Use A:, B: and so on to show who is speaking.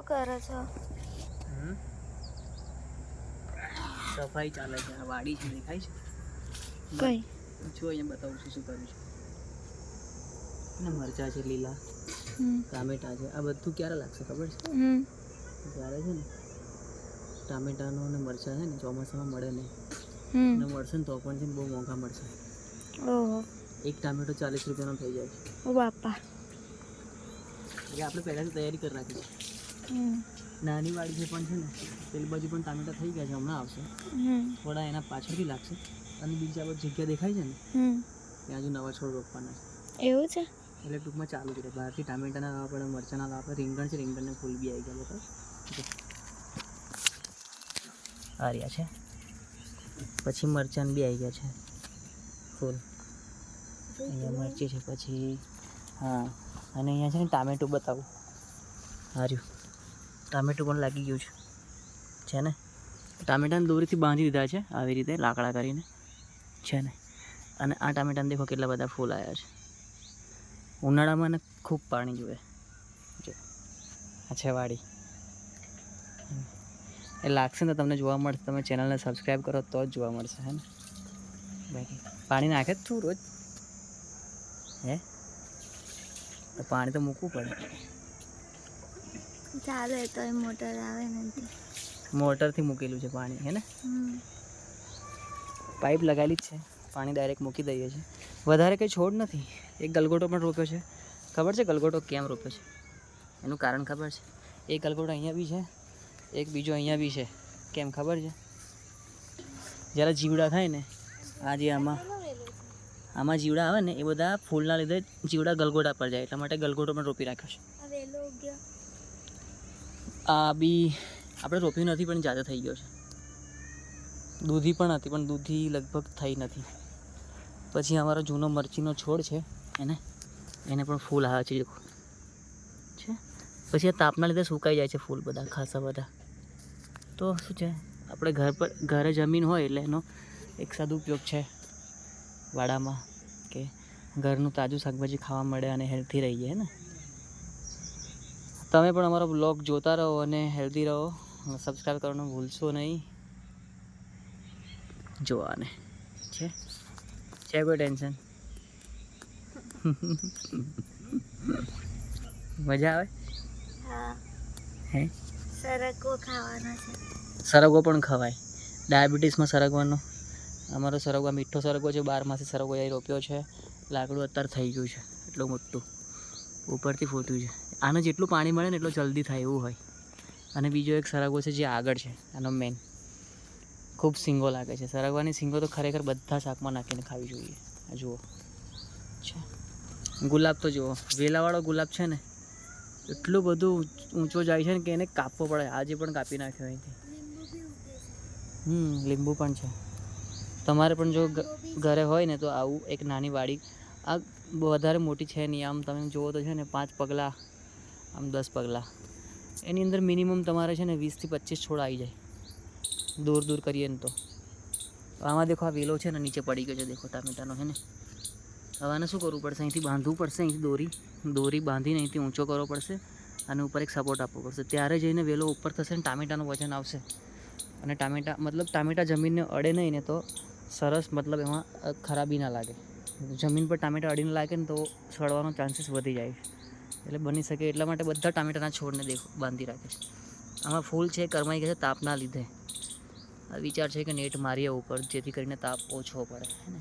A: કરે છો?
B: સફાઈ ચાલે છે. આ વાડી છે, દેખાય છે?
A: કઈ?
B: જો અહીંયા બતાવું છું શું કર્યું છે. ને મરચાં છે લીલા, ટામેટા છે. આ બધું ક્યારે લાગશે ખબર છે? ત્યારે છે ને ટામેટાનો અને મરચાં છે ને ચોમાસામાં મળે નહીં, અને મળશે ને તો પણ છે ને બહુ મોંઘા મળશે.
A: ઓહો.
B: એક ટામેટો 40 રૂપિયાનો થઈ જાય છે.
A: ઓ બાપા.
B: એટલે આપણે પહેલાંથી તૈયારી કરી રાખી છે. નાની વાડી છે પણ છે ને પેલી બાજુ પણ ટામેટા થઈ ગયા છે, હમણાં આવશે. થોડા એના પાછળથી લાગશે. અને બીજી આ બધી જગ્યા દેખાય છે ને ત્યાં હજુ નવા છોડ રોપવાના છે.
A: એવું છે?
B: એટલે ટૂંકમાં ચાલુ છે. બહારથી ટામેટાના લાવવા પડે, મરચાંના લાવવા પડે. રીંગણ છે, રીંગણને ફૂલ બી આવી ગયા. બતાવ આ રહ્યા છે. પછી મરચાં બી આવી ગયા છે ફૂલ. અહીંયા મરચી છે. પછી હા, અને અહીંયા છે ને ટામેટું બતાવું. હાર્યું ટામેટું પણ લાગી ગયું છે ને. ટામેટાને દોરીથી બાંધી દીધા છે આવી રીતે લાકડા કરીને છે ને. અને આ ટામેટાને દેખો કેટલા બધા ફૂલ આવ્યા છે. ઉનાળામાં ને ખૂબ પાણી જોઈએ. જો આ છે વાડી. એ લાગશે ને તમને જોવા મળશે. તમે ચેનલને સબસ્ક્રાઈબ કરો તો જ જોવા મળશે. હે ને બાકી પાણી નાખે જ છું રોજ. હે તો પાણી તો મૂકવું પડે.
A: ચાલે તો એ મોટર આવે ને
B: મોટરથી મૂકેલું છે પાણી. હે ને પાઇપ લગાવેલી જ છે. પાણી ડાયરેક્ટ મૂકી દઈએ છીએ. વધારે કંઈ છોડ નથી. એક ગલગોટો પણ રોપ્યો છે. ખબર છે ગલગોટો કેમ રોપ્યો છે? એનું કારણ ખબર છે? એક ગલગોટો અહીંયા બી છે, એક બીજો અહીંયા બી છે. કેમ ખબર છે? જ્યારે જીવડા થાય ને, આ જે આમાં જીવડા આવે ને એ બધા ફૂલના લીધે જીવડા ગલગોટા પર જાય. એટલા માટે ગલગોટો પણ રોપી રાખ્યો છે. આ બી આપણે રોપ્યું નથી પણ જાતે થઈ ગયો છે. દૂધી પણ હતી પણ દૂધી લગભગ થઈ નથી. પછી અમારો જૂનો મરચીનો છોડ છે એને પણ ફૂલ આવે છે. પછી આ તાપના લીધે સુકાઈ જાય છે ફૂલ બધા, ખાસા બધા. તો શું છે, આપણે ઘરે જમીન હોય એટલે એનો એક સદુપયોગ છે વાડામાં, કે ઘરનું તાજું શાકભાજી ખાવા મળે અને હેલ્ધી રહીએ. હે ને તમે પણ અમારો બ્લોગ જોતા રહો અને હેલ્ધી રહો. સબસ્ક્રાઈબ કરવાનું ભૂલશો નહીં. જોવાને છે કોઈ ટેન્શન? મજા આવે?
A: હા.
B: હે
A: સરગવો ખાવાનો છે.
B: સરગવો પણ ખવાય. ડાયાબિટીસમાં સરગવાનો. અમારો સરગવો મીઠો સરગવો છે. 12 માસી સરગવો અહીં રોપ્યો છે. લાકડું અત્યારે થઈ ગયું છે એટલું મોટું, ઉપરથી ફોટ્યું છે. આને જેટલું પાણી મળે ને એટલું જલ્દી થાય એવું હોય. અને બીજો એક સરગવો છે જે આગળ છે, આનો મેન. ખૂબ સિંગો લાગે છે. સરગવાની સિંગો તો ખરેખર બધા શાકમાં નાખીને ખાવી જોઈએ. આ જુઓ છે. ગુલાબ તો જુઓ, વેલાવાળો ગુલાબ છે ને એટલું બધું ઊંચો જાય છે ને કે એને કાપવો પડે. આજે પણ કાપી નાખ્યો અહીંથી. લીંબુ પણ છે. તમારે પણ જો ઘરે હોય ને તો આવું એક નાની વાડી. આ વધારે મોટી છે નહીં. આમ તમે જુઓ તો છે ને 5 પગલાં, આમ 10 પગલાં. એની અંદર મિનિમમ તમારે છે ને 20 થી 25 છોડ આવી જાય દૂર કરીએ ને તો. આમાં દેખો આ વેલો છે ને નીચે પડી ગયો છે. દેખો ટામેટાનો. હે ને હવે આને શું કરવું પડશે? અહીંથી બાંધવું પડશે. અહીંથી દોરી બાંધીને અહીંથી ઊંચો કરવો પડશે અને ઉપર એક સપોર્ટ આપવો પડશે. ત્યારે જઈને વેલો ઉપર થશે ને ટામેટાનું વજન આવશે. અને ટામેટા જમીનને અડે નહીં ને તો સરસ, મતલબ એમાં ખરાબી ના લાગે. જમીન પર ટામેટા અડીને લાગે ને તો સડવાનો ચાન્સીસ વધી જાય. એટલે બની શકે એટલા માટે બધા ટામેટાના છોડને દેખો બાંધી રાખે છે. આમાં ફૂલ છે કરમાઈ ગયા છે તાપના લીધે. આ વિચાર છે કે નેટ મારીએ ઉપર, જેથી કરીને તાપ ઓછો પડે. હે ને